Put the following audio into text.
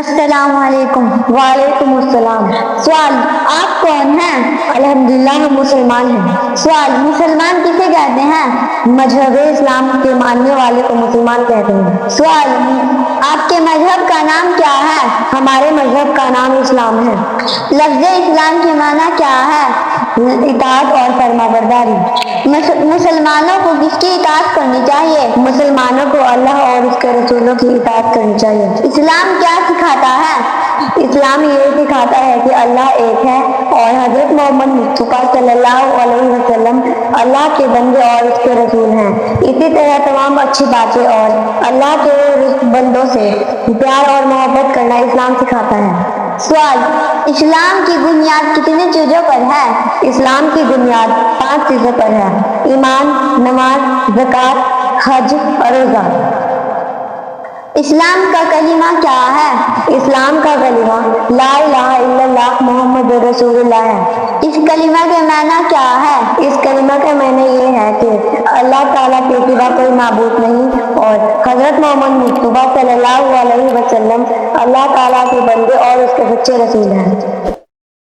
السلام علیکم۔ وعلیکم السلام۔ سوال، آپ کون ہیں؟ الحمدللہ ہم مسلمان ہیں۔ سوال، مسلمان کسے کہتے ہیں؟ مذہب اسلام کے ماننے والے کو مسلمان کہتے ہیں۔ سوال، آپ کے مذہب کا نام کیا ہے؟ ہمارے مذہب کا نام اسلام ہے۔ لفظ اسلام کے معنی کیا ہے؟ اطاعت اور فرما برداری۔ مسلمانوں کو کس کی اطاعت کرنی چاہیے؟ مسلمانوں کو اللہ اور اس کے رسولوں کی اطاعت کرنی چاہیے۔ اسلام کیا سکھاتا ہے؟ اسلام یہ سکھاتا ہے کہ اللہ ایک ہے اور حضرت محمد مصطفیٰ صلی اللہ علیہ وسلم اللہ کے بندے اور اس کے رسول ہیں۔ اسی طرح تمام اچھی باتیں اور اللہ کے بندوں سے پیار اور محبت کرنا اسلام سکھاتا ہے۔ سوال، اسلام کی بنیاد کتنی چیزوں پر ہے؟ اسلام کی بنیاد 5 چیزوں پر ہے: ایمان، نماز، زکوٰۃ، حج اور روزہ۔ اسلام کا کلمہ کیا ہے؟ اسلام کا کلمہ لا الہ الا اللہ محمد رسول اللہ ہے۔ اس کلمہ کے معنی کیا ہے؟ اس کلمہ کا معنی یہ ہے کہ اللہ تعالیٰ کے سوا کوئی معبود نہیں اور حضرت محمد مصطفیٰ صلی اللہ علیہ وسلم اللہ تعالیٰ کے بندے اور اس کے سچے رسول ہیں۔